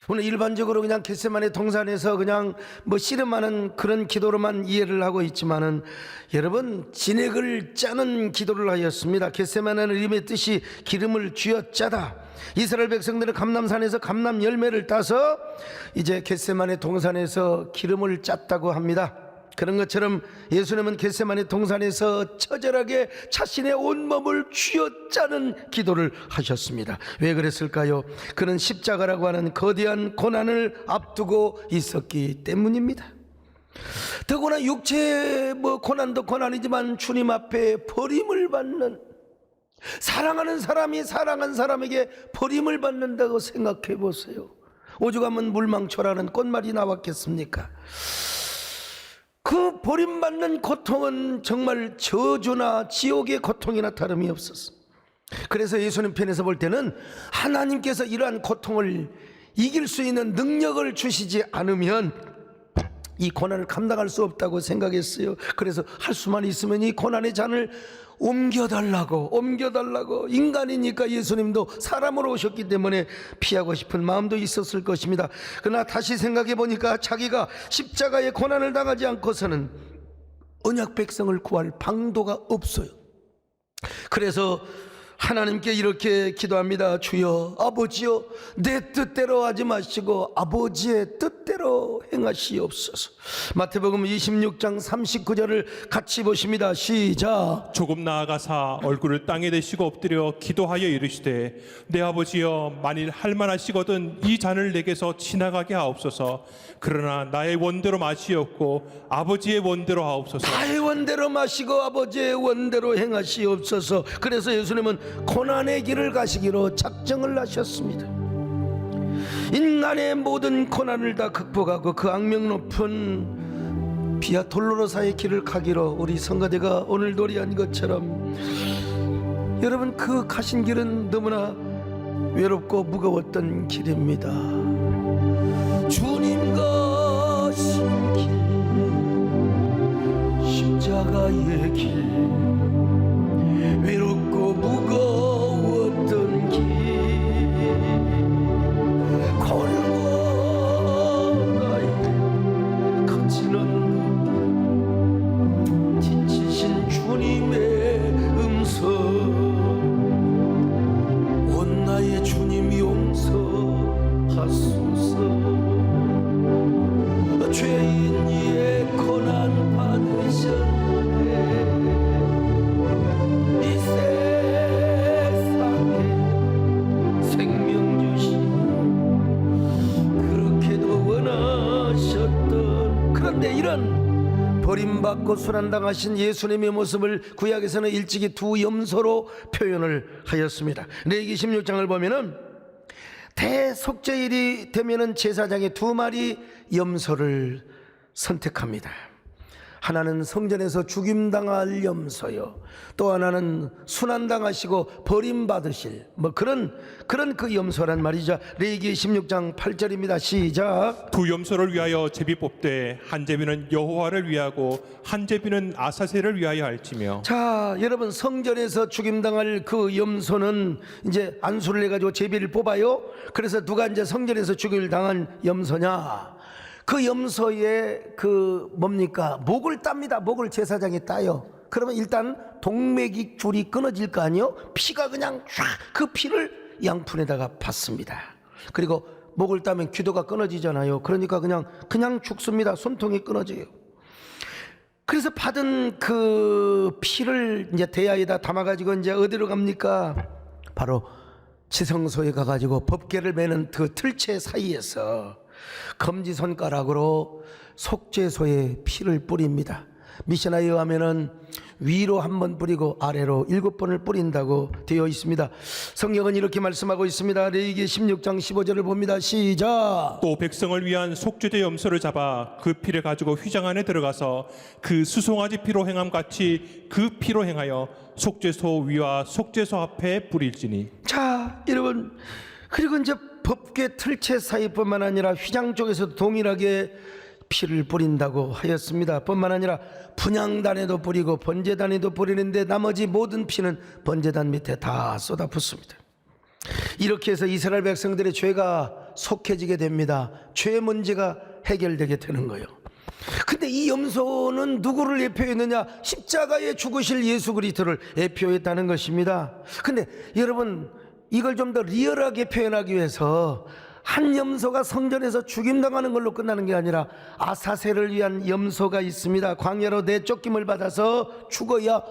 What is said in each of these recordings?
오늘 일반적으로 그냥 겟세마네 동산에서 그냥 뭐 씨름하는 그런 기도로만 이해를 하고 있지만은 여러분 진액을 짜는 기도를 하였습니다. 겟세마네는 이름의 뜻이 기름을 쥐어짜다. 이스라엘 백성들은 감람산에서 감람 열매를 따서 이제 겟세마네 동산에서 기름을 짰다고 합니다. 그런 것처럼 예수님은 겟세마네 동산에서 처절하게 자신의 온몸을 쥐어짜는 기도를 하셨습니다. 왜 그랬을까요? 그는 십자가라고 하는 거대한 고난을 앞두고 있었기 때문입니다. 더구나 육체의 고난도 고난이지만 주님 앞에 버림을 받는, 사랑하는 사람이 사랑한 사람에게 버림을 받는다고 생각해 보세요. 오죽하면 물망초라는 꽃말이 나왔겠습니까? 그 버림받는 고통은 정말 저주나 지옥의 고통이나 다름이 없었어. 그래서 예수님 편에서 볼 때는 하나님께서 이러한 고통을 이길 수 있는 능력을 주시지 않으면 이 고난을 감당할 수 없다고 생각했어요. 그래서 할 수만 있으면 이 고난의 잔을 옮겨달라고 인간이니까 예수님도 사람으로 오셨기 때문에 피하고 싶은 마음도 있었을 것입니다. 그러나 다시 생각해 보니까 자기가 십자가의 고난을 당하지 않고서는 언약 백성을 구할 방도가 없어요. 그래서 하나님께 이렇게 기도합니다. 주여, 아버지여, 내 뜻대로 하지 마시고 아버지의 뜻대로 행하시옵소서. 마태복음 26장 39절을 같이 보십니다. 시작. 조금 나아가사 얼굴을 땅에 대시고 엎드려 기도하여 이르시되 내 아버지여, 만일 할만하시거든 이 잔을 내게서 지나가게 하옵소서. 그러나 나의 원대로 마시옵고 아버지의 원대로 하옵소서. 나의 원대로 마시고 아버지의 원대로 행하시옵소서. 그래서 예수님은 고난의 길을 가시기로 작정을 하셨습니다. 인간의 모든 고난을 다 극복하고 그 악명 높은 비아 돌로로사의 길을 가기로 우리 성가대가 오늘 노래한 것처럼 여러분, 그 가신 길은 너무나 외롭고 무거웠던 길입니다. 주님 가신 길, 십자가의 길, 외롭고 무거웠던 길, 골고다의 거치는 지치신 주님의 음성, 온 나의 주님 용서하소서. 죄인 이의 고난 받으셨네. 이 세상에 생명 주신 그렇게도 원하셨던, 그런데 이런 버림받고 순환당하신 예수님의 모습을 구약에서는 일찍이 두 염소로 표현을 하였습니다. 레위기 16장을 보면은 대속죄일이 되면은 제사장이 두 마리 염소를 선택합니다. 하나는 성전에서 죽임당할 염소요, 또 하나는 순환당하시고 버림받으실 그런 그 염소란 말이죠. 레위기 16장 8절입니다. 시작. 두 염소를 위하여 제비 뽑되 한 제비는 여호와를 위하고 한 제비는 아사셀을 위하여 할지며. 자, 여러분, 성전에서 죽임당할 그 염소는 이제 안수를 해가지고 제비를 뽑아요. 그래서 누가 이제 성전에서 죽임을 당한 염소냐, 그 염소의 뭡니까? 목을 땁니다. 목을 제사장이 따요. 그러면 일단 동맥이 줄이 끊어질 거 아니요? 피가 그냥 쫙, 그 피를 양푼에다가 받습니다. 그리고 목을 따면 기도가 끊어지잖아요. 그러니까 그냥 죽습니다. 손통이 끊어져요. 그래서 받은 그 피를 이제 대야에다 담아가지고 이제 어디로 갑니까? 바로 지성소에 가가지고 법궤를 매는 그 틀채 사이에서 검지손가락으로 속죄소에 피를 뿌립니다. 미시나에 의하면은 위로 한 번 뿌리고 아래로 7번을 뿌린다고 되어 있습니다. 성경은 이렇게 말씀하고 있습니다. 레위기 16장 15절을 봅니다. 시작. 또 백성을 위한 속죄제 염소를 잡아 그 피를 가지고 휘장 안에 들어가서 그 수송아지 피로 행함같이 그 피로 행하여 속죄소 위와 속죄소 앞에 뿌릴지니. 자, 여러분, 그리고 이제 법궤 틀채 사이뿐만 아니라 휘장 쪽에서도 동일하게 피를 뿌린다고 하였습니다. 뿐만 아니라 분향단에도 뿌리고 번제단에도 뿌리는데 나머지 모든 피는 번제단 밑에 다 쏟아붓습니다. 이렇게 해서 이스라엘 백성들의 죄가 속해지게 됩니다. 죄 문제가 해결되게 되는 거예요. 근데 이 염소는 누구를 예표했느냐? 십자가에 죽으실 예수 그리스도를 예표했다는 것입니다. 근데 여러분, 이걸 좀 더 리얼하게 표현하기 위해서 한 염소가 성전에서 죽임당하는 걸로 끝나는 게 아니라 아사셀을 위한 염소가 있습니다. 광야로 내쫓김을 받아서 죽어야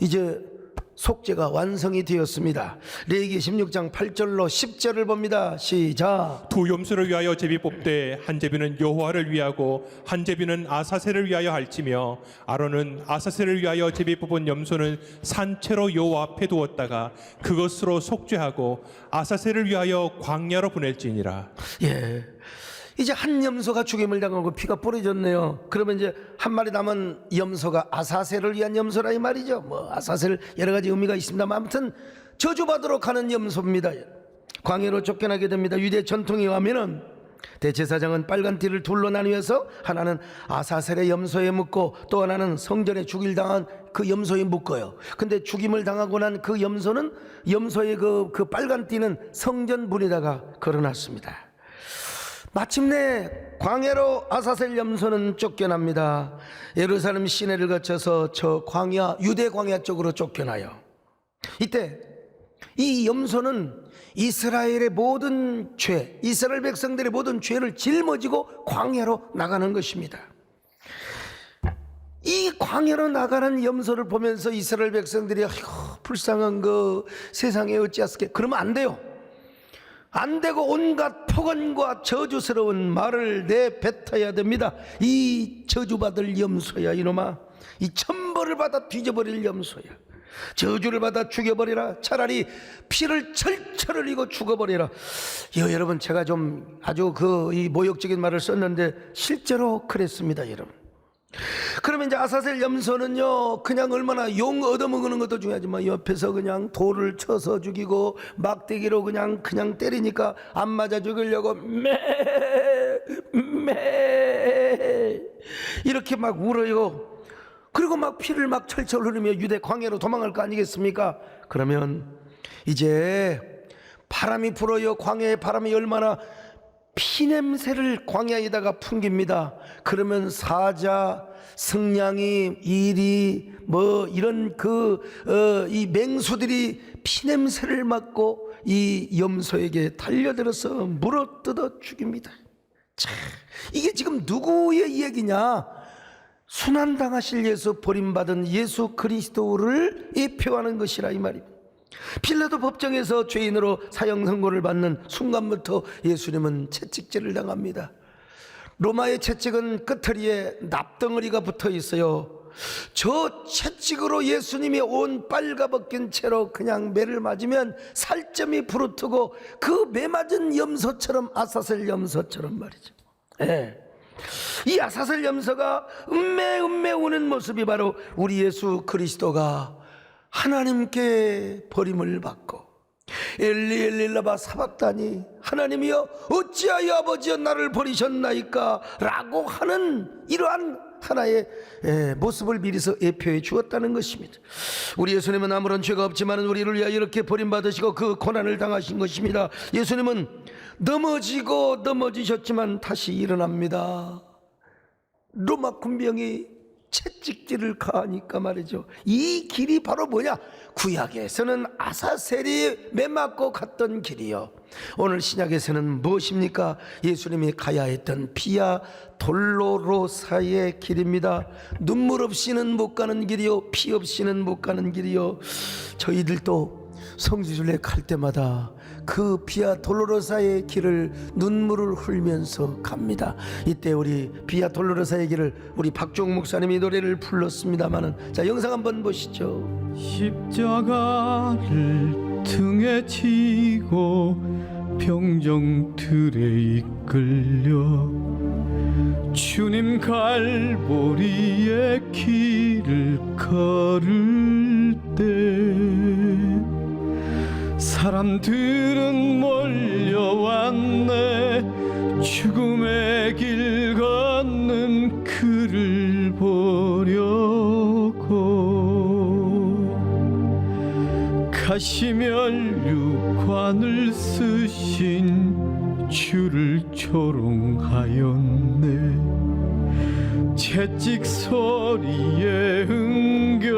이제 속죄가 완성이 되었습니다. 레위기 16장 8절로 10절을 봅니다. 시작. 두 염소를 위하여 제비 뽑되 한 제비는 여호와를 위하고 한 제비는 아사셀을 위하여 할지며 아론은 아사셀을 위하여 제비 뽑은 염소는 산채로 여호와 앞에 두었다가 그것으로 속죄하고 아사셀을 위하여 광야로 보낼지니라. 예. 이제 한 염소가 죽임을 당하고 피가 뿌려졌네요. 그러면 이제 한 마리 남은 염소가 아사셀을 위한 염소라 이 말이죠. 뭐 아사셀 여러 가지 의미가 있습니다만 아무튼 저주받도록 하는 염소입니다. 광야로 쫓겨나게 됩니다. 유대 전통에 의하면은 대제사장은 빨간 띠를 둘로 나누어서 하나는 아사셀의 염소에 묶고 또 하나는 성전에 죽일 당한 그 염소에 묶어요. 근데 죽임을 당하고 난 그 염소는 염소의 그 빨간 띠는 성전 문에다가 걸어놨습니다. 마침내 광야로 아사셀 염소는 쫓겨납니다. 예루살렘 시내를 거쳐서 저 광야, 유대 광야 쪽으로 쫓겨나요. 이때 이 염소는 이스라엘의 모든 죄, 이스라엘 백성들의 모든 죄를 짊어지고 광야로 나가는 것입니다. 이 광야로 나가는 염소를 보면서 이스라엘 백성들이 아이고 불쌍한 그 세상에 어찌하스게, 그러면 안 돼요. 안 되고 온갖 폭언과 저주스러운 말을 내뱉어야 됩니다. 이 저주받을 염소야, 이놈아. 이 천벌을 받아 뒤져버릴 염소야. 저주를 받아 죽여버리라. 차라리 피를 철철 흘리고 죽어버리라. 여러분, 제가 좀 아주 이 모욕적인 말을 썼는데 실제로 그랬습니다, 여러분. 그러면 이제 아사셀 염소는요, 그냥 얼마나 용 얻어먹는 것도 중요하지만 옆에서 그냥 돌을 쳐서 죽이고 막대기로 그냥 때리니까 안 맞아 죽이려고 이렇게 막 울어요. 그리고 막 피를 막 철철 흐르며 유대 광야로 도망갈 거 아니겠습니까? 그러면 이제 바람이 불어요. 광야의 바람이 얼마나 피냄새를 광야에다가 풍깁니다. 그러면 사자, 승냥이, 이리 뭐 이런 이 맹수들이 피냄새를 맡고 이 염소에게 달려들어서 물어뜯어 죽입니다. 자, 이게 지금 누구의 이야기냐? 순환당하실 예수, 버림받은 예수 그리스도를 예표하는 것이라 이 말입니다. 빌라도 법정에서 죄인으로 사형 선고를 받는 순간부터 예수님은 채찍질을 당합니다. 로마의 채찍은 끄트리에 납덩어리가 붙어 있어요. 저 채찍으로 예수님이 온 빨가벗긴 채로 그냥 매를 맞으면 살점이 부르트고 그 매 맞은 염소처럼, 아사셀 염소처럼 말이죠. 예. 이 아사셀 염소가 음메 우는 모습이 바로 우리 예수 그리스도가 하나님께 버림을 받고 엘리 라마 사박다니, 하나님이여 어찌하여 아버지여 나를 버리셨나이까 라고 하는 이러한 하나의 모습을 미리서 예표해 주었다는 것입니다. 우리 예수님은 아무런 죄가 없지만 우리를 위하여 이렇게 버림받으시고 그 고난을 당하신 것입니다. 예수님은 넘어지셨지만 다시 일어납니다. 로마 군병이 채찍질을 가하니까 말이죠. 이 길이 바로 뭐냐? 구약에서는 아사셀이 매맞고 갔던 길이요. 오늘 신약에서는 무엇입니까? 예수님이 가야 했던 비아 돌로로사의 길입니다. 눈물 없이는 못 가는 길이요, 피 없이는 못 가는 길이요. 저희들도 성지순례 갈 때마다 그 비아 돌로로사의 길을 눈물을 흘면서 갑니다. 이때 우리 비아 돌로로사의 길을 우리 박종 목사님이 노래를 불렀습니다마는, 자, 영상 한번 보시죠. 십자가를 등에 지고 병정들에 이끌려 주님 갈보리의 길을 걸을 때 사람들은 몰려왔네. 죽음의 길 걷는 그를 보려고 가시면류관을 쓰신 주를 조롱하였네. 채찍 소리에 흥겨워하면서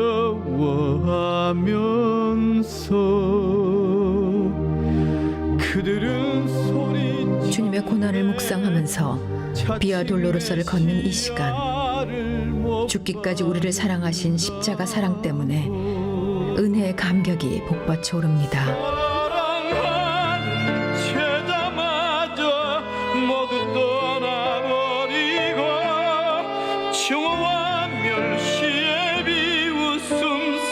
그들은 소리 주님의 고난을 묵상하면서 비아 돌로로서를 걷는 이 시간, 죽기까지 우리를 사랑하신 십자가 사랑 때문에 은혜의 감격이 복받쳐 오릅니다. 사랑하는 죄자마저 모두 떠나버리고 증오와 멸시의 비웃음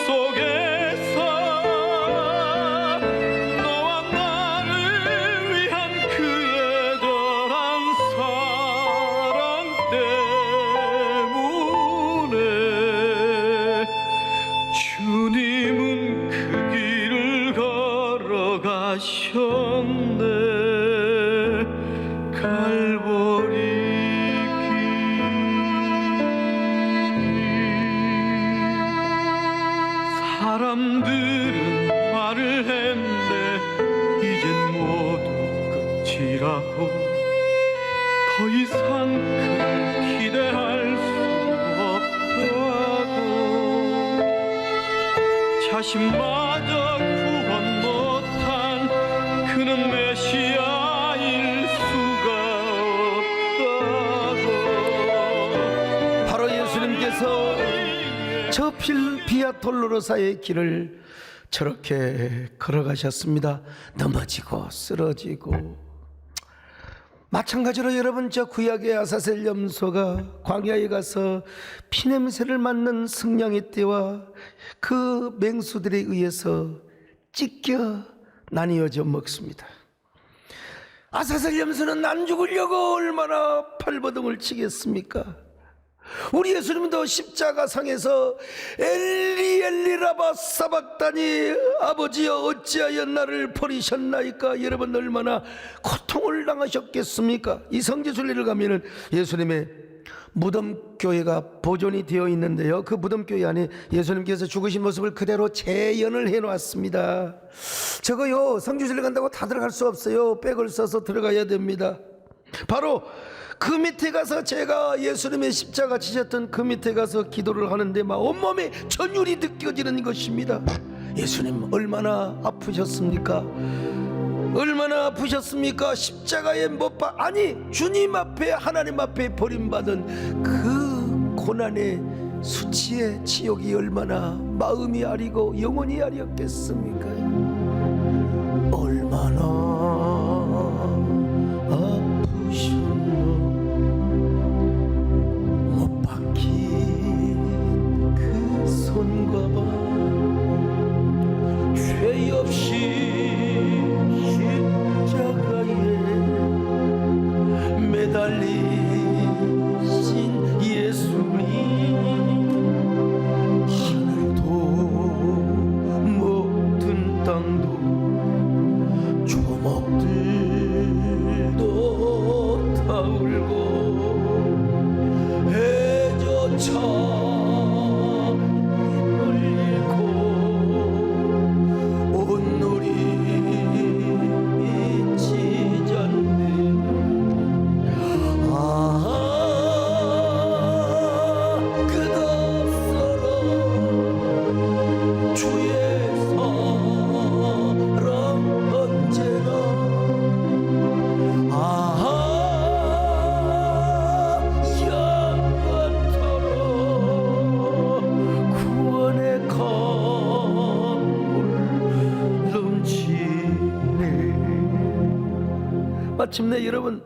속에서 너와 나를 위한 그의 애절한 사랑 때문에 주님은 그 길을 걸어가셨네. 갈보리 길. 사람들은 말을 했네. 이젠 모두 끝이라고. 더 이상 그를 기대할 수 없다고. 자신마저 구원 못한 그는 메시아일 수가 없다고. 바로 예수님께서 저 비아 돌로로사의 길을 저렇게 걸어가셨습니다. 넘어지고 쓰러지고. 마찬가지로 여러분, 저 구약의 아사셀 염소가 광야에 가서 피냄새를 맡는 승냥이 떼와 그 맹수들에 의해서 찢겨 나뉘어져 먹습니다. 아사셀 염소는 안 죽으려고 얼마나 발버둥을 치겠습니까? 우리 예수님도 십자가 상에서 엘리 엘리 라바 사박다니, 아버지여 어찌하여 나를 버리셨나이까. 여러분, 얼마나 고통을 당하셨겠습니까? 이 성지순례를 가면은 예수님의 무덤교회가 보존이 되어 있는데요, 그 무덤교회 안에 예수님께서 죽으신 모습을 그대로 재현을 해놨습니다. 저거요, 성지순례 간다고 다 들어갈 수 없어요. 백을 써서 들어가야 됩니다. 바로 그 밑에 가서, 제가 예수님의 십자가 지셨던 그 밑에 가서 기도를 하는데 막 온몸에 전율이 느껴지는 것입니다. 예수님 얼마나 아프셨습니까? 얼마나 아프셨습니까? 십자가에 아니 주님 앞에, 하나님 앞에 버림받은 그 고난의 수치의 지옥이 얼마나 마음이 아리고 영혼이 아리었겠습니까? 얼마나 손과 발, 죄 없이 십자가에 매달리신 예수님, 하늘도 모든 땅도 조목들도 다 울고 해저차 마침내 여러분,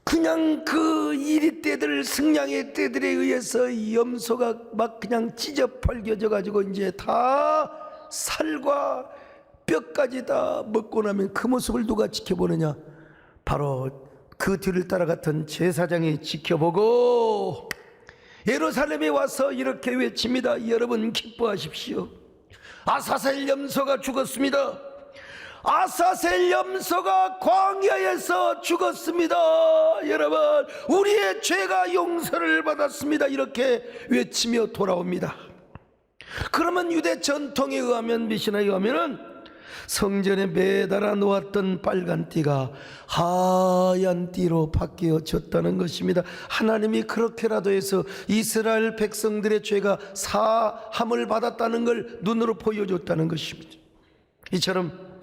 그냥 그 이리 떼들, 승냥의 떼들에 의해서 염소가 막 그냥 찢어 벌겨져 가지고 이제 다 살과 뼈까지 다 먹고 나면 그 모습을 누가 지켜보느냐? 바로 그 뒤를 따라갔던 제사장이 지켜보고 예루살렘에 와서 이렇게 외칩니다. 여러분 기뻐하십시오. 아사셀 염소가 죽었습니다. 아사셀 염소가 광야에서 죽었습니다. 여러분, 우리의 죄가 용서를 받았습니다. 이렇게 외치며 돌아옵니다. 그러면 유대 전통에 의하면, 미신에 의하면은 성전에 매달아 놓았던 빨간 띠가 하얀 띠로 바뀌어졌다는 것입니다. 하나님이 그렇게라도 해서 이스라엘 백성들의 죄가 사함을 받았다는 걸 눈으로 보여줬다는 것입니다. 이처럼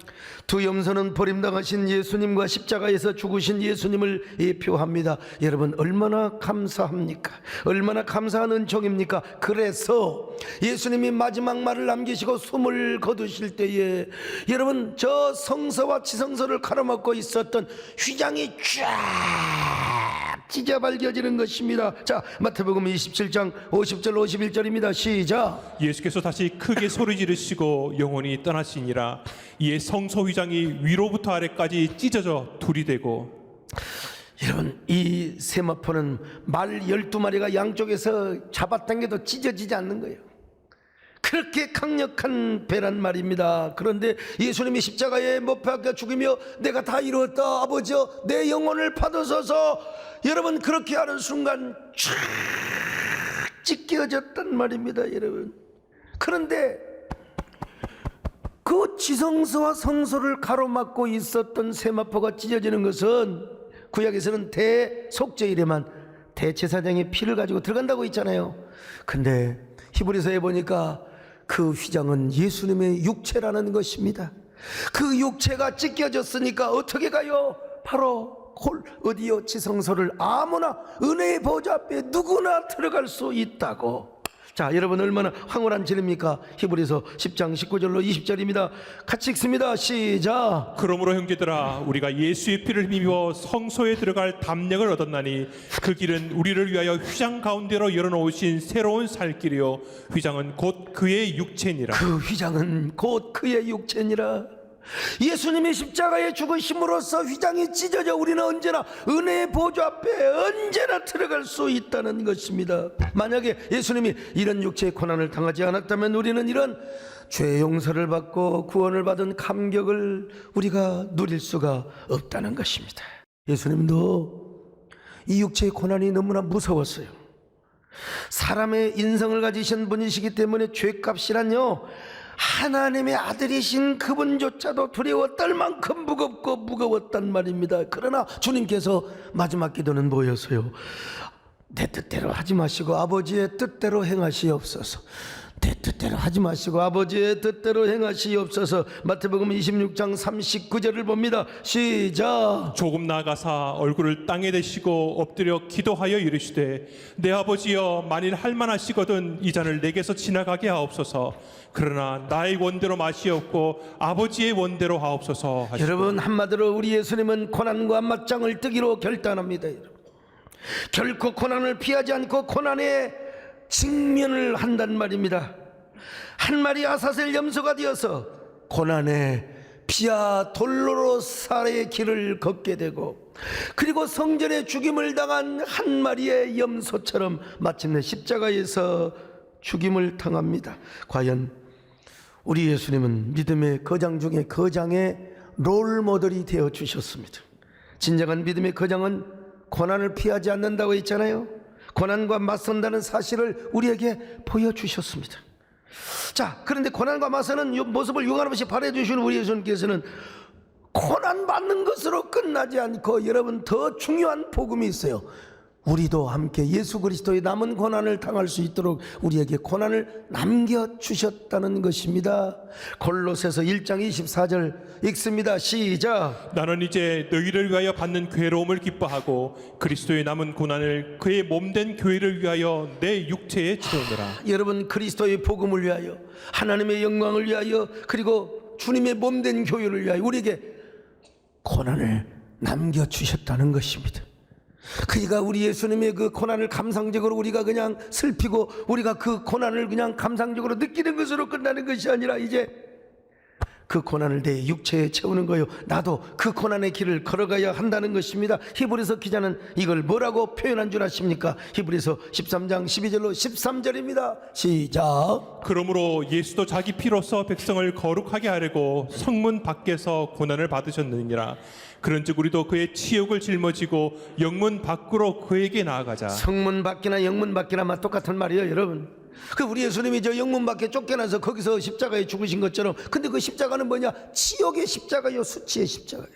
두 염소는 버림당하신 예수님과 십자가에서 죽으신 예수님을 예표합니다. 여러분, 얼마나 감사합니까? 얼마나 감사한 은총입니까? 그래서 예수님이 마지막 말을 남기시고 숨을 거두실 때에 여러분, 저 성서와 지성서를 가로막고 있었던 휘장이 쫙 찢어 밝혀지는 것입니다. 자, 마태복음 27장 50절 51절입니다. 시작. 예수께서 다시 크게 소리 지르시고 영원히 떠나시니라. 이에 성소 휘장이 위로부터 아래까지 찢어져 둘이 되고. 여러분, 이 세마포는 말 12마리가 양쪽에서 잡아당겨도 찢어지지 않는 거예요. 그렇게 강력한 배란 말입니다. 그런데 예수님이 십자가에 못 박혀 죽이며 내가 다 이루었다 아버지여 내 영혼을 받으소서, 여러분 그렇게 하는 순간 쫙 찢겨졌단 말입니다. 여러분, 그런데 그 지성소와 성소를 가로막고 있었던 세마포가 찢어지는 것은 구약에서는 대속죄일에만 대제사장의 피를 가지고 들어간다고 있잖아요. 근데 히브리서에 보니까 그 휘장은 예수님의 육체라는 것입니다. 그 육체가 찢겨졌으니까 어떻게 가요? 바로 어디요? 지성소를 아무나 은혜의 보좌 앞에 누구나 들어갈 수 있다고. 자, 여러분 얼마나 황홀한 진리입니까? 히브리서 10장 19절로 20절입니다. 같이 읽습니다. 시작. 그러므로 형제들아, 우리가 예수의 피를 힘입어 성소에 들어갈 담력을 얻었나니 그 길은 우리를 위하여 휘장 가운데로 열어놓으신 새로운 살 길이요 휘장은 곧 그의 육체니라. 그 휘장은 곧 그의 육체니라. 예수님이 십자가에 죽으심으로써 휘장이 찢어져 우리는 언제나 은혜의 보좌 앞에 언제나 들어갈 수 있다는 것입니다. 만약에 예수님이 이런 육체의 고난을 당하지 않았다면 우리는 이런 죄 용서를 받고 구원을 받은 감격을 우리가 누릴 수가 없다는 것입니다. 예수님도 이 육체의 고난이 너무나 무서웠어요. 사람의 인성을 가지신 분이시기 때문에 죄값이란요, 하나님의 아들이신 그분조차도 두려워 떨 만큼 무겁고 무거웠단 말입니다. 그러나 주님께서 마지막 기도는 뭐였어요? 내 뜻대로 하지 마시고 아버지의 뜻대로 행하시옵소서. 내 뜻대로 하지 마시고 아버지의 뜻대로 행하시옵소서. 마태복음 26장 39절을 봅니다. 시작. 조금 나아가사 얼굴을 땅에 대시고 엎드려 기도하여 이르시되 내 아버지여, 만일 할만하시거든 이 잔을 내게서 지나가게 하옵소서. 그러나 나의 원대로 마시옵고 아버지의 원대로 하옵소서 하시고. 여러분, 한마디로 우리 예수님은 고난과 맞짱을 뜨기로 결단합니다. 결코 고난을 피하지 않고 고난에 직면을 한단 말입니다. 한 마리 아사셀 염소가 되어서 고난의 피와 돌로로사의 길을 걷게 되고, 그리고 성전에 죽임을 당한 한 마리의 염소처럼 마침내 십자가에서 죽임을 당합니다. 과연 우리 예수님은 믿음의 거장 중에 거장의 롤모델이 되어 주셨습니다. 진정한 믿음의 거장은 고난을 피하지 않는다고 했잖아요. 고난과 맞선다는 사실을 우리에게 보여주셨습니다. 자, 그런데 고난과 맞서는 모습을 용감없이 발휘해주시는 우리 예수님께서는 고난 받는 것으로 끝나지 않고, 여러분, 더 중요한 복음이 있어요. 우리도 함께 예수 그리스도의 남은 고난을 당할 수 있도록 우리에게 고난을 남겨주셨다는 것입니다. 골로새서 1장 24절 읽습니다. 시작. 나는 이제 너희를 위하여 받는 괴로움을 기뻐하고 그리스도의 남은 고난을 그의 몸된 교회를 위하여 내 육체에 채우느라. 여러분, 그리스도의 복음을 위하여, 하나님의 영광을 위하여, 그리고 주님의 몸된 교회를 위하여 우리에게 고난을 남겨주셨다는 것입니다. 그러니까 우리 예수님의 그 고난을 감상적으로 우리가 그냥 슬피고 우리가 그 고난을 그냥 감상적으로 느끼는 것으로 끝나는 것이 아니라 이제 그 고난을 내 육체에 채우는 거요, 나도 그 고난의 길을 걸어가야 한다는 것입니다. 히브리서 기자는 이걸 뭐라고 표현한 줄 아십니까? 히브리서 13장 12절로 13절입니다. 시작. 그러므로 예수도 자기 피로써 백성을 거룩하게 하려고 성문 밖에서 고난을 받으셨느니라. 그런즉 우리도 그의 치욕을 짊어지고 영문 밖으로 그에게 나아가자. 성문 밖이나 영문 밖이나 똑같은 말이에요. 여러분, 그 우리 예수님이 저 영문 밖에 쫓겨나서 거기서 십자가에 죽으신 것처럼, 근데 그 십자가는 뭐냐? 지옥의 십자가요, 수치의 십자가요.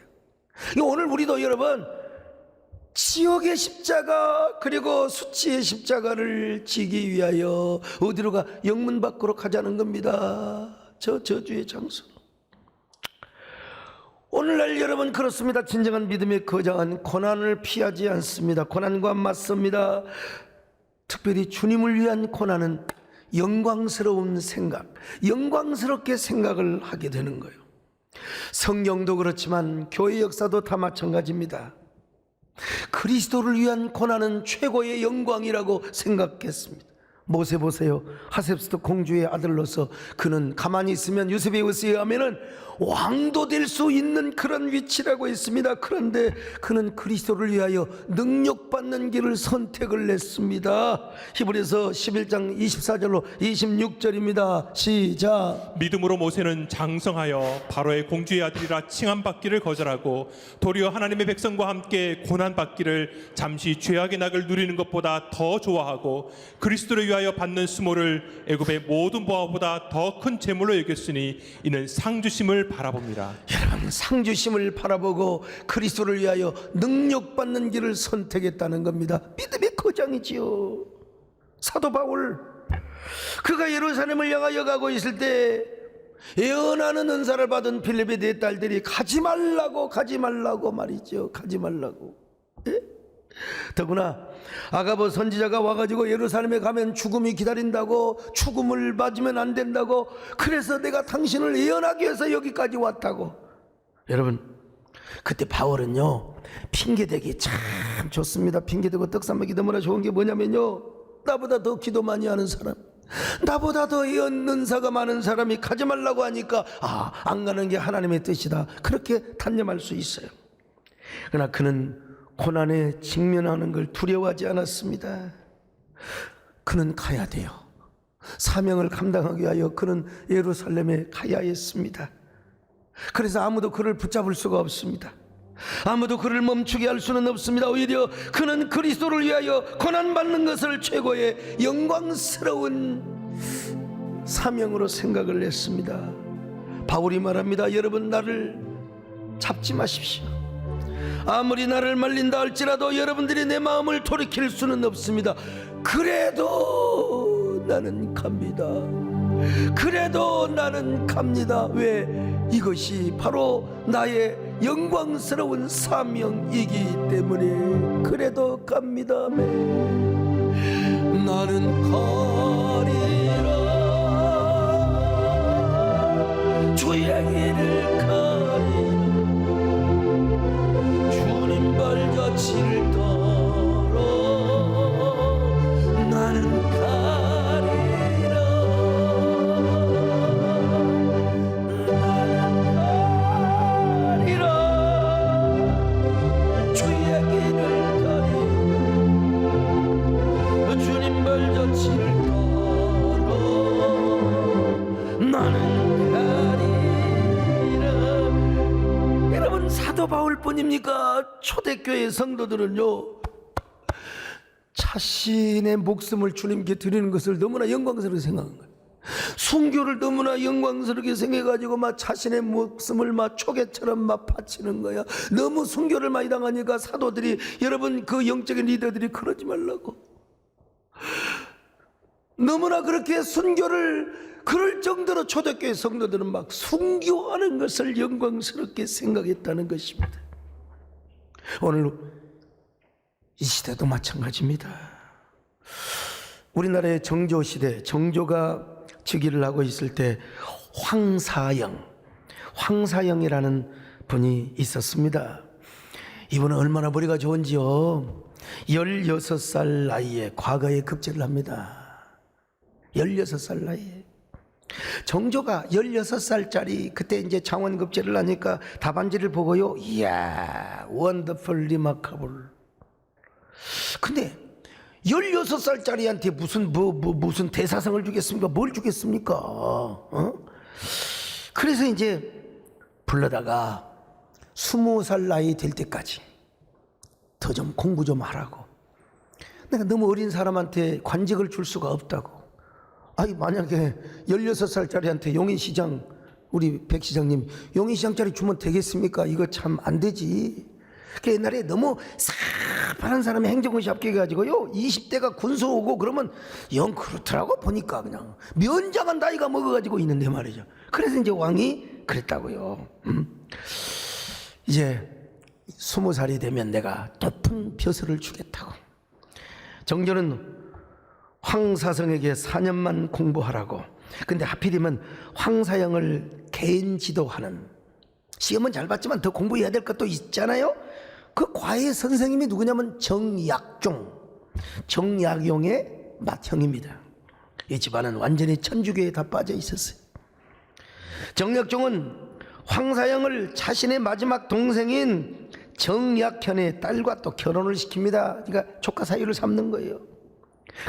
오늘 우리도 여러분 지옥의 십자가 그리고 수치의 십자가를 지기 위하여 어디로 가? 영문 밖으로 가자는 겁니다. 저 저주의 장소로. 오늘날 여러분 그렇습니다. 진정한 믿음의 거장은 고난을 피하지 않습니다. 고난과 맞섭니다. 특별히 주님을 위한 고난은 영광스러운 생각, 영광스럽게 생각을 하게 되는 거예요. 성경도 그렇지만 교회 역사도 다 마찬가지입니다. 그리스도를 위한 고난은 최고의 영광이라고 생각했습니다. 모세 보세요. 하셉스트 공주의 아들로서 그는 가만히 있으면 유세베 의스에 하면은 왕도 될 수 있는 그런 위치라고 했습니다. 그런데 그는 그리스도를 위하여 능력받는 길을 선택을 했습니다. 히브리서 11장 24절로 26절입니다. 시작. 믿음으로 모세는 장성하여 바로의 공주의 아들이라 칭함받기를 거절하고 도리어 하나님의 백성과 함께 고난받기를 잠시 죄악의 낙을 누리는 것보다 더 좋아하고 그리스도를 위하여 받는 수모를 애굽의 모든 보화보다 더 큰 재물로 여겼으니 이는 상주심을 바라봅니다. 여러분, 상주심을 바라보고 그리스도를 위하여 능력받는 길을 선택했다는 겁니다. 믿음의 거장이지요. 사도 바울, 그가 예루살렘을 향하여 가고 있을 때 예언하는 은사를 받은 빌립의 네 딸들이 가지 말라고 말이죠. 가지 말라고. 예? 더구나 아가보 선지자가 와가지고 예루살렘에 가면 죽음이 기다린다고, 죽음을 맞으면 안 된다고, 그래서 내가 당신을 예언하기 위해서 여기까지 왔다고. 여러분, 그때 바울은요 핑계대기 참 좋습니다. 핑계대고 떡사먹기 너무나 좋은 게 뭐냐면요, 나보다 더 기도 많이 하는 사람, 나보다 더 예언 은사가 많은 사람이 가지 말라고 하니까 안 가는 게 하나님의 뜻이다, 그렇게 단념할 수 있어요. 그러나 그는 고난에 직면하는 걸 두려워하지 않았습니다. 그는 가야 돼요. 사명을 감당하기 위하여 그는 예루살렘에 가야 했습니다. 그래서 아무도 그를 붙잡을 수가 없습니다. 아무도 그를 멈추게 할 수는 없습니다. 오히려 그는 그리스도를 위하여 고난받는 것을 최고의 영광스러운 사명으로 생각을 했습니다. 바울이 말합니다. 여러분, 나를 잡지 마십시오. 아무리 나를 말린다 할지라도 여러분들이 내 마음을 돌이킬 수는 없습니다. 그래도 나는 갑니다. 그래도 나는 갑니다. 왜? 이것이 바로 나의 영광스러운 사명이기 때문에 그래도 갑니다. 나는 가리라, 주의 길을 가리라, 주님 발자취를 따라 나는 가리라, 나는 가리라, 주의 길을 가리라, 주님 발자취를 따라 나는 가리라. 여러분, 사도 바울뿐입니까? 초대교회 성도들은요 자신의 목숨을 주님께 드리는 것을 너무나 영광스럽게 생각한 거예요. 순교를 너무나 영광스럽게 생각해가지고 막 자신의 목숨을 막 초계처럼 막 바치는 거야. 너무 순교를 많이 당하니까 사도들이, 여러분 그 영적인 리더들이 그러지 말라고, 너무나 그렇게 순교를 그럴 정도로 초대교회 성도들은 막 순교하는 것을 영광스럽게 생각했다는 것입니다. 오늘 이 시대도 마찬가지입니다. 우리나라의 정조 시대, 정조가 즉위를 하고 있을 때 황사영이라는 분이 있었습니다. 이분은 얼마나 머리가 좋은지요. 16살 나이에 과거에 급제를 합니다. 16살 나이에. 정조가 16살짜리 그때 이제 장원급제를 하니까 답안지를 보고요, 이야, 원더풀 리마카블. 근데 16살짜리한테 무슨 대사상을 주겠습니까? 뭘 주겠습니까? 그래서 이제 불러다가 20살 나이 될 때까지 더 좀 공부 좀 하라고. 내가 너무 어린 사람한테 관직을 줄 수가 없다고. 아니 만약에 16살짜리한테 용인시장 우리 백 시장님 용인시장짜리 주면 되겠습니까? 이거 참 안 되지. 그 옛날에 너무 사파란 사람이 행정고시 합격해가지고요 20대가 군소 오고 그러면 영 그렇더라고. 보니까 그냥 면장한 나이가 먹어가지고 있는데 말이죠. 그래서 이제 왕이 그랬다고요. 이제 20살이 되면 내가 높은 벼슬을 주겠다고. 정조는 황사성에게 4년만 공부하라고. 근데 하필이면 황사영을 개인 지도하는, 시험은 잘 봤지만 더 공부해야 될 것도 있잖아요. 그 과외 선생님이 누구냐면 정약용의 맏형입니다. 이 집안은 완전히 천주교에 다 빠져 있었어요. 정약종은 황사영을 자신의 마지막 동생인 정약현의 딸과 또 결혼을 시킵니다. 그러니까 조카 사이를 삼는 거예요.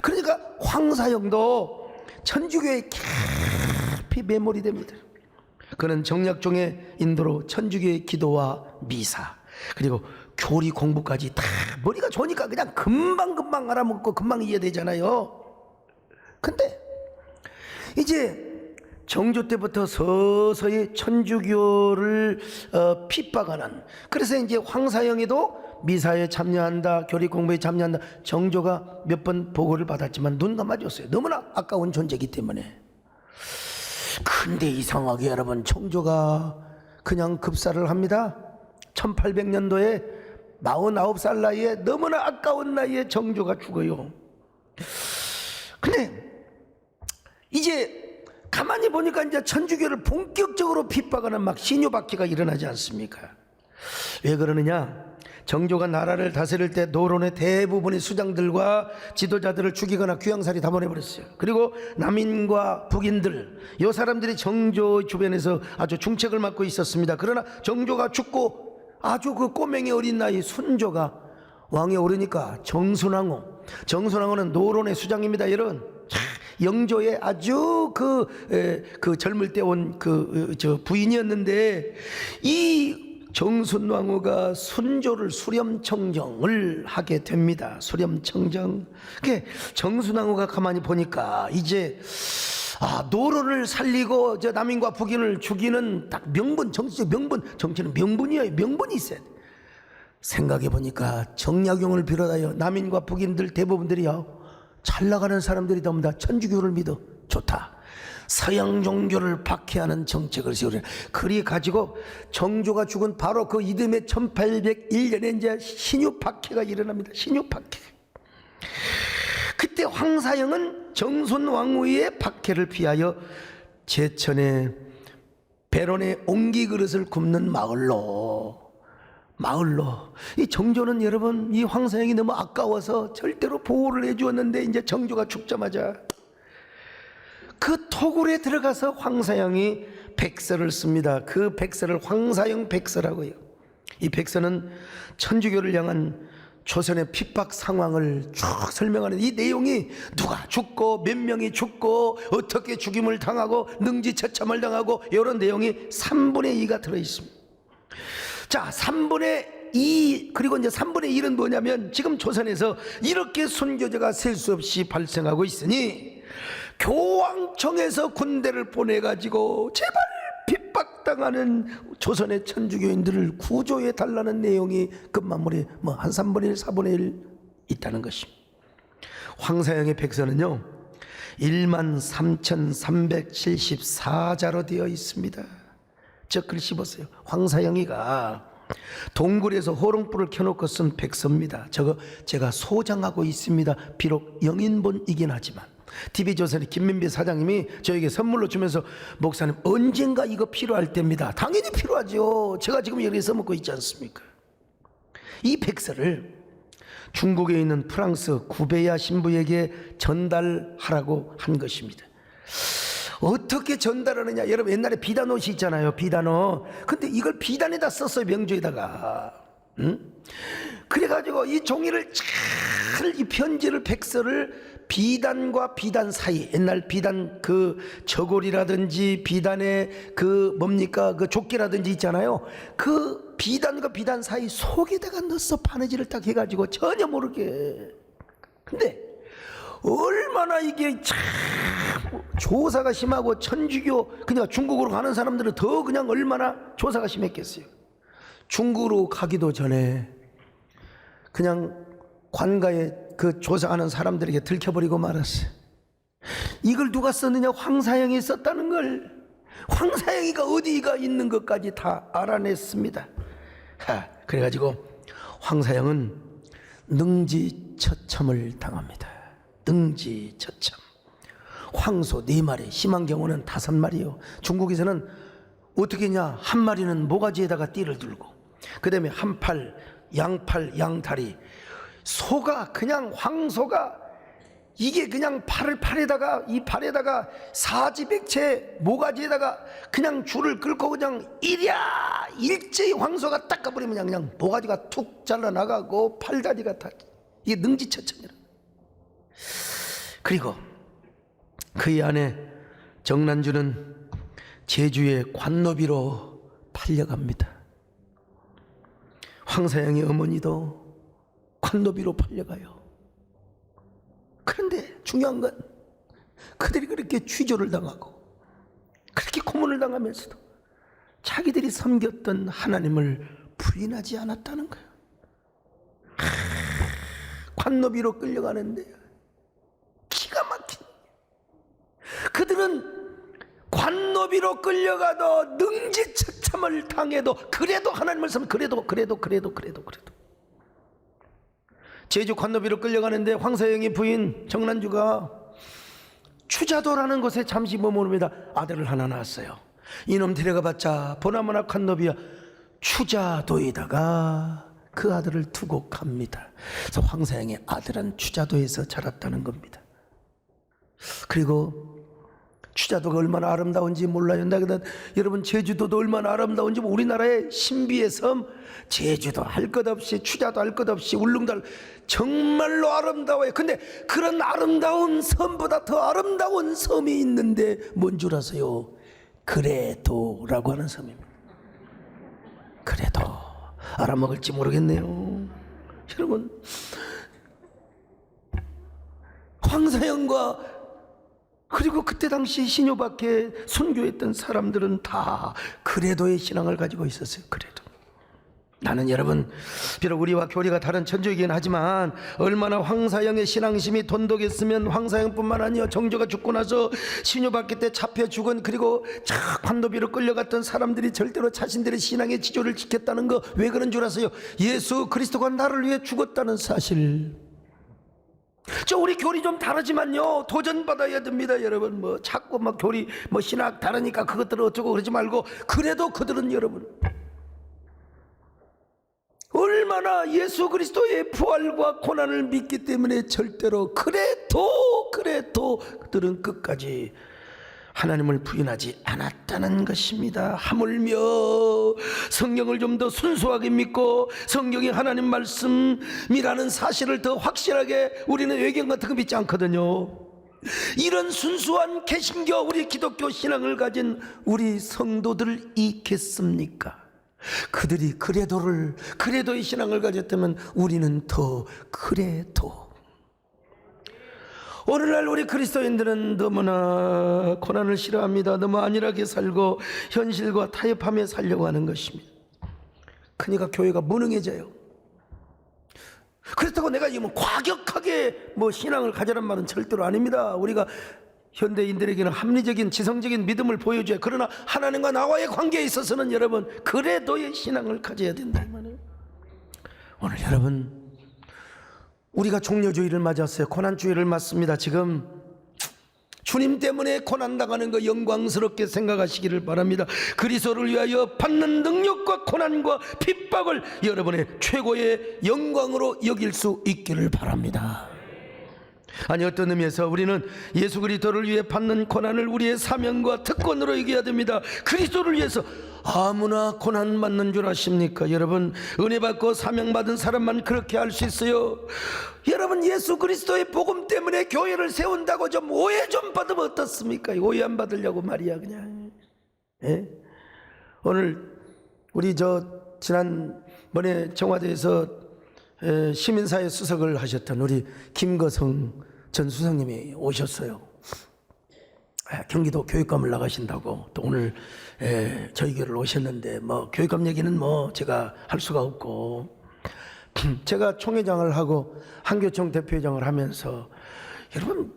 그러니까 황사영도 천주교에 깊이 매몰이 됩니다. 그는 정약종의 인도로 천주교의 기도와 미사 그리고 교리 공부까지 다 머리가 좋으니까 그냥 금방 알아먹고 금방 이해되잖아요. 근데 이제 정조 때부터 서서히 천주교를 핍박하는, 그래서 이제 황사영이도 미사에 참여한다, 교리 공부에 참여한다. 정조가 몇 번 보고를 받았지만 눈 감아줬어요. 너무나 아까운 존재이기 때문에. 근데 이상하게 여러분, 정조가 그냥 급사를 합니다. 1800년도에 49살 나이에, 너무나 아까운 나이에 정조가 죽어요. 근데 이제 가만히 보니까 이제 천주교를 본격적으로 핍박하는 막 신유박해가 일어나지 않습니까? 왜 그러느냐? 정조가 나라를 다스릴 때 노론의 대부분의 수장들과 지도자들을 죽이거나 귀양살이 다 보내버렸어요. 그리고 남인과 북인들, 이 사람들이 정조 주변에서 아주 중책을 맡고 있었습니다. 그러나 정조가 죽고 아주 그 꼬맹이 어린 나이 순조가 왕에 오르니까 정순왕후는 노론의 수장입니다. 여러분, 영조의 아주 그 젊을 때 온 저 부인이었는데, 이 정순왕후가 순조를 수렴청정을 하게 됩니다. 수렴청정. 정순왕후가 가만히 보니까 이제 노론을 살리고 저 남인과 북인을 죽이는 딱 명분, 정치적 명분, 정치는 명분이에요. 명분이 있어야 돼. 생각해 보니까 정약용을 비롯하여 남인과 북인들 대부분들이요, 잘 나가는 사람들이 전부 다 천주교를 믿어. 좋다. 서양 종교를 박해하는 정책을 세우려. 그리 가지고 정조가 죽은 바로 그 이듬해 1801년에 이제 신유 박해가 일어납니다. 신유 박해. 그때 황사영은 정순 왕후의 박해를 피하여 제천의 배론의 옹기 그릇을 굽는 마을로. 이 정조는 여러분, 이 황사영이 너무 아까워서 절대로 보호를 해주었는데, 이제 정조가 죽자마자 그 토굴에 들어가서 황사영이 백서를 씁니다. 그 백서를 황사영 백서라고요. 이 백서는 천주교를 향한 조선의 핍박 상황을 쭉 설명하는, 이 내용이 누가 죽고 몇 명이 죽고 어떻게 죽임을 당하고 능지처참을 당하고 이런 내용이 3분의 2가 들어있습니다. 자, 3분의 2, 그리고 이제 3분의 1은 뭐냐면, 지금 조선에서 이렇게 순교자가 셀 수 없이 발생하고 있으니 교황청에서 군대를 보내가지고 제발 핍박당하는 조선의 천주교인들을 구조해 달라는 내용이 끝마무리 한 3분의 1, 4분의 1 있다는 것입니다. 황사영의 백서는요 13,374자로 되어 있습니다. 저 글씨 보세요. 황사영이가 동굴에서 호롱불을 켜놓고 쓴 백서입니다. 저거 제가 소장하고 있습니다. 비록 영인본이긴 하지만. TV조선의 김민비 사장님이 저에게 선물로 주면서, 목사님 언젠가 이거 필요할 때입니다. 당연히 필요하죠. 제가 지금 여기 써먹고 있지 않습니까? 이 백서를 중국에 있는 프랑스 구베야 신부에게 전달하라고 한 것입니다. 어떻게 전달하느냐? 여러분, 옛날에 비단옷이 있잖아요. 비단옷. 근데 이걸 비단에다 썼어요. 명조에다가. 그래가지고 이 종이를 이 편지를, 백서를 비단과 비단 사이, 옛날 비단 그 저고리라든지 비단의 그 조끼라든지 있잖아요. 그 비단과 비단 사이 속에다가 넣어서 바느질을 딱 해가지고 전혀 모르게. 근데 얼마나 이게 참 조사가 심하고 천주교, 그러니까 중국으로 가는 사람들은 더 그냥 얼마나 조사가 심했겠어요. 중국으로 가기도 전에 그냥 관가에 그 조사하는 사람들에게 들켜버리고 말았어요. 이걸 누가 썼느냐? 황사영이 썼다는 걸. 황사영이가 어디가 있는 것까지 다 알아냈습니다. 그래가지고 황사영은 능지처참을 당합니다. 능지처참. 황소 4마리, 심한 경우는 5마리요. 중국에서는 어떻게 했냐? 한 마리는 모가지에다가 띠를 들고, 그 다음에 한팔, 양팔, 양다리. 소가 그냥 황소가 이게 그냥 팔에다가 이 팔에다가 사지백체 모가지에다가 그냥 줄을 끌고 그냥 일제히 황소가 딱 가버리면 그냥 모가지가 툭 잘라나가고 팔다리가 다, 이게 능지처참이라. 그리고 그의 아내 정난주는 제주의 관노비로 팔려갑니다. 황사영의 어머니도 관노비로 팔려가요. 그런데 중요한 건 그들이 그렇게 취조를 당하고 그렇게 고문을 당하면서도 자기들이 섬겼던 하나님을 부인하지 않았다는 거예요. 관노비로 끌려가는데 기가 막힌, 그들은 관노비로 끌려가도 능지처참을 당해도 그래도 하나님을 섬, 그래도 제주 관노비로 끌려가는데 황사영의 부인 정난주가 추자도라는 곳에 잠시 머무릅니다. 아들을 하나 낳았어요. 이놈 데려가봤자 보나마나 관노비야. 추자도에다가 그 아들을 두고 갑니다. 그래서 황사영의 아들은 추자도에서 자랐다는 겁니다. 그리고 추자도가 얼마나 아름다운지 몰라요. 여러분, 제주도도 얼마나 아름다운지, 우리나라의 신비의 섬 제주도 할 것 없이, 추자도 할 것 없이, 울릉도 정말로 아름다워요. 근데 그런 아름다운 섬보다 더 아름다운 섬이 있는데 뭔 줄 아세요? 그래도라고 하는 섬입니다. 그래도 알아먹을지 모르겠네요. 여러분, 황사영과 그리고 그때 당시 신효밖에 선교했던 사람들은 다 그래도의 신앙을 가지고 있었어요. 그래도. 나는 여러분, 비록 우리와 교리가 다른 천주이긴 하지만 얼마나 황사영의 신앙심이 돈독했으면 황사영뿐만 아니라 정조가 죽고 나서 신효밖에 때 잡혀 죽은, 그리고 관노비로 끌려갔던 사람들이 절대로 자신들의 신앙의 지조를 지켰다는 거. 왜 그런 줄 아세요? 예수 그리스도가 나를 위해 죽었다는 사실. 우리 교리 좀 다르지만요, 도전받아야 됩니다. 여러분, 자꾸 교리 신학 다르니까 그것들은 어쩌고 그러지 말고, 그래도 그들은 여러분 얼마나 예수 그리스도의 부활과 고난을 믿기 때문에 절대로 그래도 그들은 끝까지 하나님을 부인하지 않았다는 것입니다. 하물며 성경을 좀 더 순수하게 믿고 성경이 하나님 말씀이라는 사실을 더 확실하게 우리는 외경 같은 거 믿지 않거든요. 이런 순수한 개신교, 우리 기독교 신앙을 가진 우리 성도들 있겠습니까? 그들이 그래도의 신앙을 가졌다면 우리는 더 그래도. 오늘날 우리 그리스도인들은 너무나 고난을 싫어합니다. 너무 안일하게 살고 현실과 타협하며 살려고 하는 것입니다. 그러니까 교회가 무능해져요. 그렇다고 내가 지금 과격하게 신앙을 가져란 말은 절대로 아닙니다. 우리가 현대인들에게는 합리적인 지성적인 믿음을 보여줘야, 그러나 하나님과 나와의 관계에 있어서는 여러분 그래도의 신앙을 가져야 된다 이 말이에요. 오늘 여러분, 우리가 종려주의를 맞았어요. 고난주의를 맞습니다. 지금 주님 때문에 고난당하는 거 영광스럽게 생각하시기를 바랍니다. 그리스도를 위하여 받는 능력과 고난과 핍박을 여러분의 최고의 영광으로 여길 수 있기를 바랍니다. 아니, 어떤 의미에서 우리는 예수 그리스도를 위해 받는 고난을 우리의 사명과 특권으로 여겨야 됩니다. 그리스도를 위해서 아무나 고난 받는 줄 아십니까? 여러분, 은혜 받고 사명 받은 사람만 그렇게 할 수 있어요. 여러분, 예수 그리스도의 복음 때문에 교회를 세운다고 좀 오해 좀 받으면 어떻습니까? 오해 안 받으려고 말이야 그냥. 예? 오늘 우리 지난번에 청와대에서 시민사회 수석을 하셨던 우리 김거성 전 수석님이 오셨어요. 경기도 교육감을 나가신다고 또 오늘 저희 교회를 오셨는데 뭐 교육감 얘기는 뭐 제가 할 수가 없고 제가 총회장을 하고 한교총 대표회장을 하면서 여러분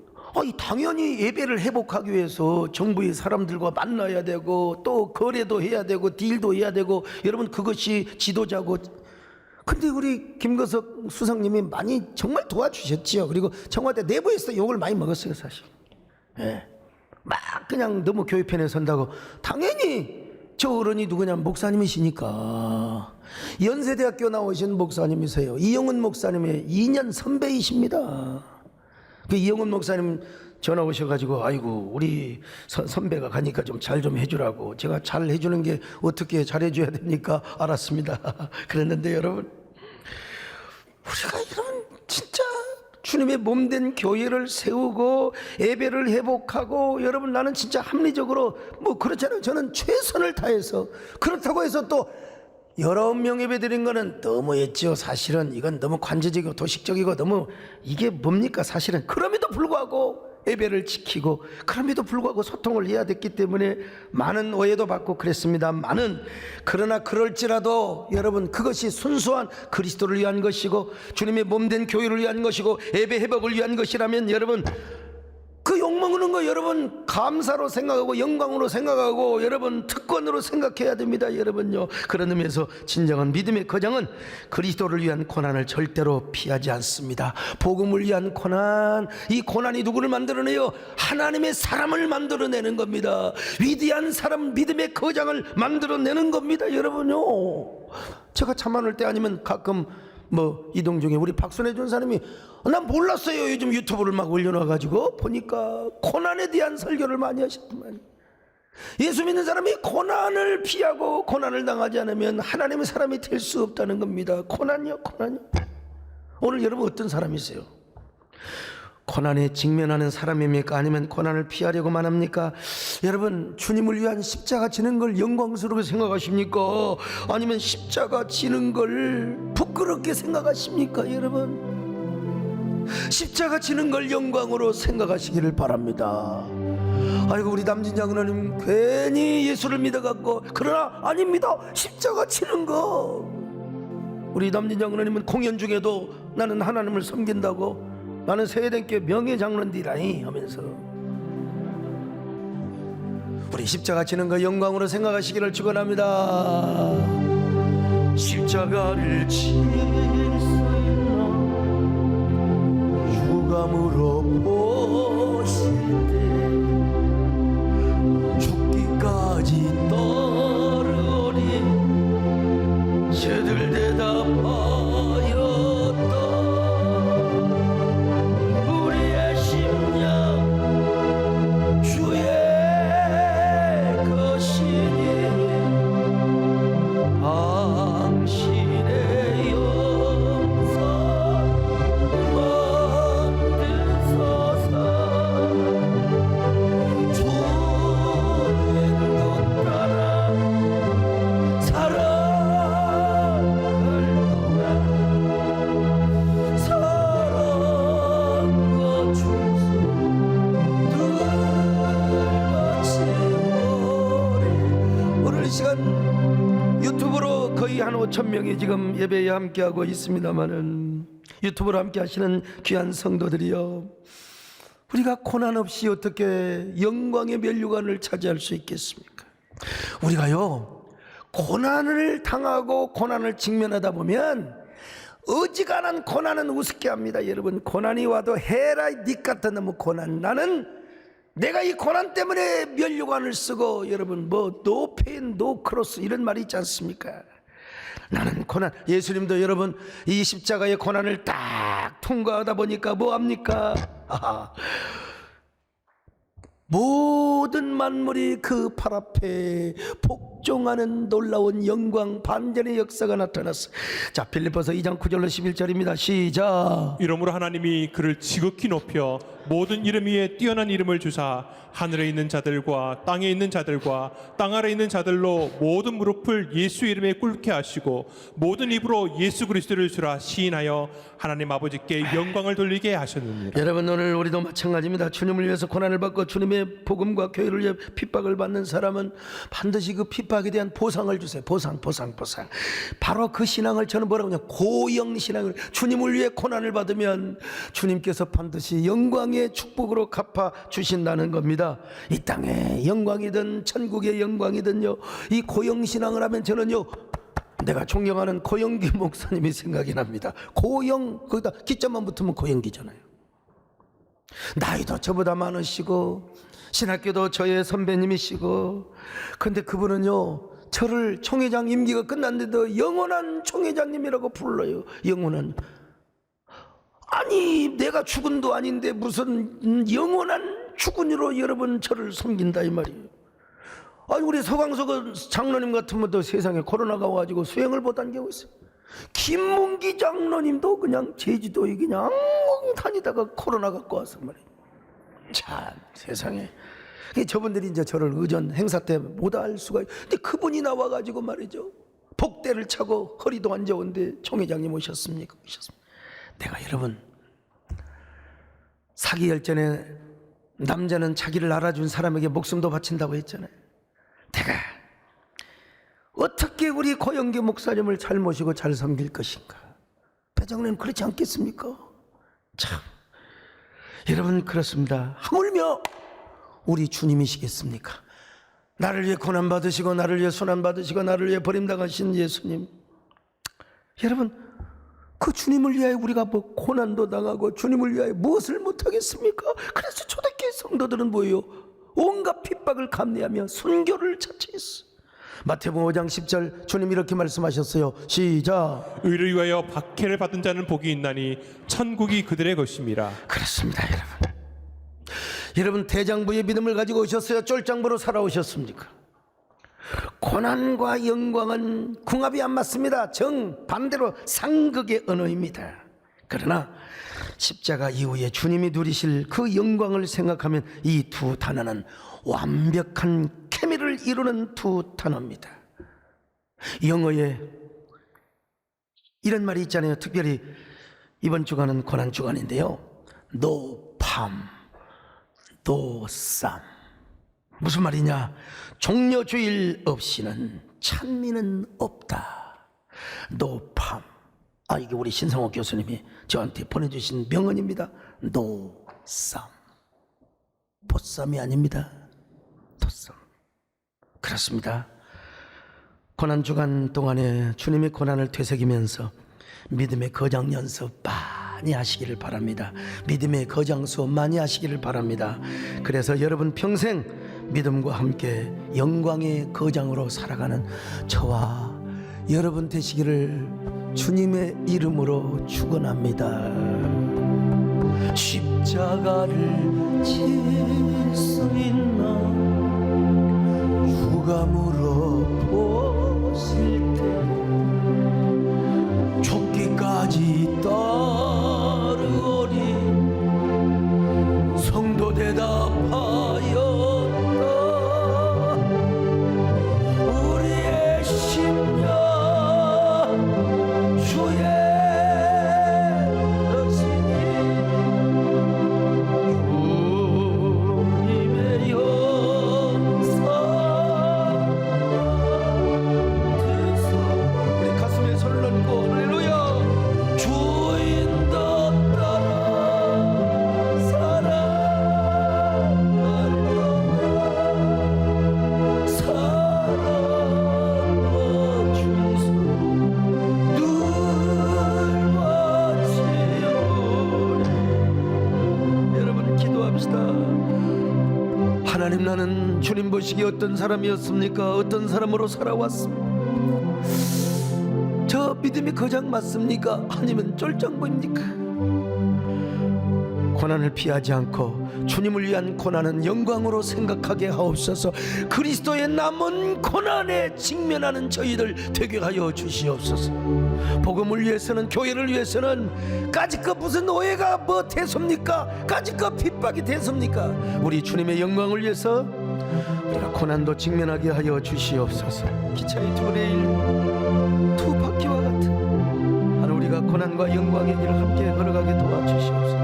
당연히 예배를 회복하기 위해서 정부의 사람들과 만나야 되고 또 거래도 해야 되고 딜도 해야 되고 여러분 그것이 지도자고 근데 우리 김거석 수석님이 많이 정말 도와주셨지요. 그리고 청와대 내부에서 욕을 많이 먹었어요 사실. 막 그냥 너무 교회 편에 선다고. 당연히 저 어른이 누구냐 목사님이시니까 연세대학교 나오신 목사님이세요. 이영훈 목사님의 2년 선배이십니다. 그 이영훈 목사님 전화 오셔가지고 아이고 우리 선배가 가니까 좀 잘 좀 해주라고. 제가 잘 해주는 게 어떻게 잘 해줘야 됩니까? 알았습니다. 그랬는데 여러분 우리가 이런 진짜 주님의 몸된 교회를 세우고 예배를 회복하고 여러분 나는 진짜 합리적으로 뭐 그렇잖아요. 저는 최선을 다해서 그렇다고 해서 또 19명 예배 드린 거는 너무했죠. 사실은 이건 너무 관제적이고 도식적이고 너무 이게 뭡니까 사실은. 그럼에도 불구하고 예배를 지키고 그럼에도 불구하고 소통을 해야 됐기 때문에 많은 오해도 받고 그랬습니다. 그러나 그럴지라도 여러분 그것이 순수한 그리스도를 위한 것이고 주님의 몸된 교회를 위한 것이고 예배 회복을 위한 것이라면 여러분 그 욕먹는 거 여러분 감사로 생각하고 영광으로 생각하고 여러분 특권으로 생각해야 됩니다. 여러분요. 그런 의미에서 진정한 믿음의 거장은 그리스도를 위한 고난을 절대로 피하지 않습니다. 복음을 위한 고난, 이 고난이 누구를 만들어내요? 하나님의 사람을 만들어내는 겁니다. 위대한 사람, 믿음의 거장을 만들어내는 겁니다. 여러분요. 제가 참 많을 때 아니면 가끔 뭐 이동 중에 우리 박순애 전사님이 난 몰랐어요. 요즘 유튜브를 막 올려놔가지고 보니까 고난에 대한 설교를 많이 하셨더만. 예수 믿는 사람이 고난을 피하고 고난을 당하지 않으면 하나님의 사람이 될 수 없다는 겁니다. 고난이요. 오늘 여러분 어떤 사람이세요? 고난에 직면하는 사람입니까? 아니면 고난을 피하려고만 합니까? 여러분 주님을 위한 십자가 지는 걸 영광스럽게 생각하십니까? 아니면 십자가 지는 걸 부끄럽게 생각하십니까? 여러분 십자가 지는 걸 영광으로 생각하시기를 바랍니다. 아이고 우리 남진장 은하님 괜히 예수를 믿어갖고 그러나 아닙니다. 십자가 지는 거. 우리 남진장 은하님은 공연 중에도 나는 하나님을 섬긴다고 나는 세대께 명예장로인디라니 하면서 우리 십자가 지는 거 영광으로 생각하시기를 축원합니다. 십자가를 질 수 있나 유감으로 보실 때 죽기까지 따르리 저들 대답하였다. 우리의 심령 주의 것이니 당신의 영상 만드소서. 주의 것 따라 살아갈 동안 사랑과 충성 오늘 이 시간 유튜브로 거의 한 5,000명이 지금 예배에 함께하고 있습니다마는 유튜브로 함께 하시는 귀한 성도들이요, 우리가 고난 없이 어떻게 영광의 면류관을 차지할 수 있겠습니까? 우리가요 고난을 당하고 고난을 직면하다 보면 어지간한 고난은 우습게 합니다. 여러분 고난이 와도 해라 니 같은 놈의 고난. 나는 내가 이 고난 때문에 면류관을 쓰고 여러분 뭐 노 페인 노 크로스 이런 말이 있지 않습니까? 나는 고난. 예수님도 여러분 이 십자가의 고난을 딱 통과하다 보니까 뭐합니까? 모든 만물이 그 팔 앞에 복종하는 놀라운 영광 반전의 역사가 나타났어. 자, 빌립보서 2장 9절로 11절입니다. 시작. 이러므로 하나님이 그를 지극히 높여 모든 이름 위에 뛰어난 이름을 주사 하늘에 있는 자들과 땅에 있는 자들과 땅 아래 있는 자들로 모든 무릎을 예수 이름에 꿇게 하시고 모든 입으로 예수 그리스도를 주라 시인하여 하나님 아버지께 영광을 돌리게 하셨느니라. 여러분 오늘 우리도 마찬가지입니다. 주님을 위해서 고난을 받고 주님의 위해 복음과 교회를 위해 핍박을 받는 사람은 반드시 그 핍박에 대한 보상을 주세요. 보상. 바로 그 신앙을 저는 뭐라고 하냐, 고영 신앙을. 주님을 위해 고난을 받으면 주님께서 반드시 영광의 축복으로 갚아 주신다는 겁니다. 이 땅의 영광이든 천국의 영광이든요, 이 고영 신앙을 하면 저는요, 내가 존경하는 고영기 목사님이 생각이 납니다. 고영, 거기다 기자만 붙으면 고영기잖아요. 나이도 저보다 많으시고 신학교도 저의 선배님이시고, 근데 그분은요, 저를 총회장 임기가 끝났는데도 영원한 총회장님이라고 불러요. 영원한. 아니, 내가 죽은도 아닌데 무슨 영원한 죽은이로 여러분 저를 섬긴다 이 말이에요. 아니, 우리 서광석 장로님 같은 분도 세상에 코로나가 와가지고 수행을 못 하게 하고 있어요. 김문기 장로님도 그냥 제주도에 그냥 다니다가 코로나 갖고 와서 말이에요. 참, 세상에. 저분들이 이제 저를 의전 행사 때 못 할 수가 있어요. 근데 그분이 나와가지고 말이죠, 복대를 차고 허리도 안 좋은데 총회장님 오셨습니까? 내가 여러분, 사기 열전에 남자는 자기를 알아준 사람에게 목숨도 바친다고 했잖아요. 내가 어떻게 우리 고영기 목사님을 잘 모시고 잘 섬길 것인가? 배정님 그렇지 않겠습니까? 참, 여러분 그렇습니다. 하물며 우리 주님이시겠습니까? 나를 위해 고난 받으시고 나를 위해 순환 받으시고 나를 위해 버림당하신 예수님, 여러분 그 주님을 위하여 우리가 뭐 고난도 당하고 주님을 위하여 무엇을 못하겠습니까? 그래서 초대교회 성도들은 뭐예요? 온갖 핍박을 감내하며 순교를 자처했어. 마태복음 5장 10절 주님 이렇게 말씀하셨어요. 시작. 의를 위하여 박해를 받은 자는 복이 있나니 천국이 그들의 것임이라. 그렇습니다. 여러분 대장부의 믿음을 가지고 오셨어요? 쫄장부로 살아오셨습니까? 고난과 영광은 궁합이 안 맞습니다. 정반대로 상극의 언어입니다. 그러나 십자가 이후에 주님이 누리실 그 영광을 생각하면 이 두 단어는 완벽한 케미를 이루는 두 단어입니다. 영어에 이런 말이 있잖아요. 특별히 이번 주간은 고난 주간인데요, No palm, no sam. 무슨 말이냐? 종려주일 없이는 찬미는 없다. No palm. 이게 우리 신성호 교수님이 저한테 보내주신 명언입니다. No sam. 보쌈이 아닙니다. 도쌈. 그렇습니다. 고난 주간 동안에 주님의 고난을 되새기면서 믿음의 거장 연습 많이 하시기를 바랍니다. 믿음의 거장 수업 많이 하시기를 바랍니다. 그래서 여러분 평생 믿음과 함께 영광의 거장으로 살아가는 저와 여러분 되시기를 주님의 이름으로 축원합니다. 십자가를 질 수 있나 누가 물어보실 때 죽기까지 따르오리 성도 대답하였다. 우리의 심령 주의 것이니 주님의 영상 듣소. 우리 가슴에 손을 얹고 할렐루야. 주인도 따라 사랑할 사랑과 주소 늘 바치오리. 여러분 기도합시다. 하나님, 나는 주님 보시기에 어떤 사람이었습니까? 어떤 사람으로 살아왔습니까? 저 믿음의 거장 맞습니까? 아니면 쫄장부입니까? 고난을 피하지 않고 주님을 위한 고난은 영광으로 생각하게 하옵소서. 그리스도의 남은 고난에 직면하는 저희들 되게 하여 주시옵소서. 복음을 위해서는, 교회를 위해서는 까짓것 무슨 오해가 뭐 대sob니까? 까짓것 핍박이 대sob니까? 우리 주님의 영광을 위해서 우리가 고난도 직면하게 하여 주시옵소서. 기차의 두 레일 두 바퀴와 같은 하늘 우리가 고난과 영광의 길을 함께 걸어가게 도와주시옵소서.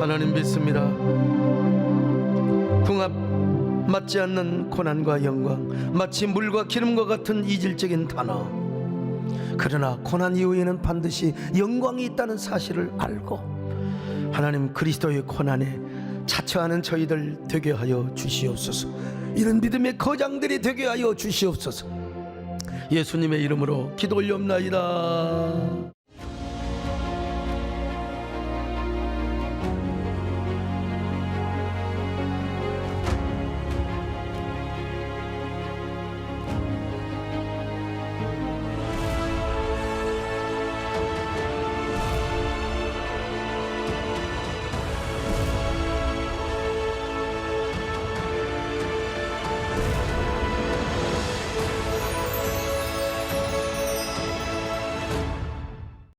하나님 하나님 믿습니다. 궁합 맞지 않는 고난과 영광, 마치 물과 기름과 같은 이질적인 단어. 그러나 고난 이후에는 반드시 영광이 있다는 사실을 알고 하나님 그리스도의 고난에 자처하는 저희들 되게 하여 주시옵소서. 이런 믿음의 거장들이 되게 하여 주시옵소서. 예수님의 이름으로 기도 올리옵나이다.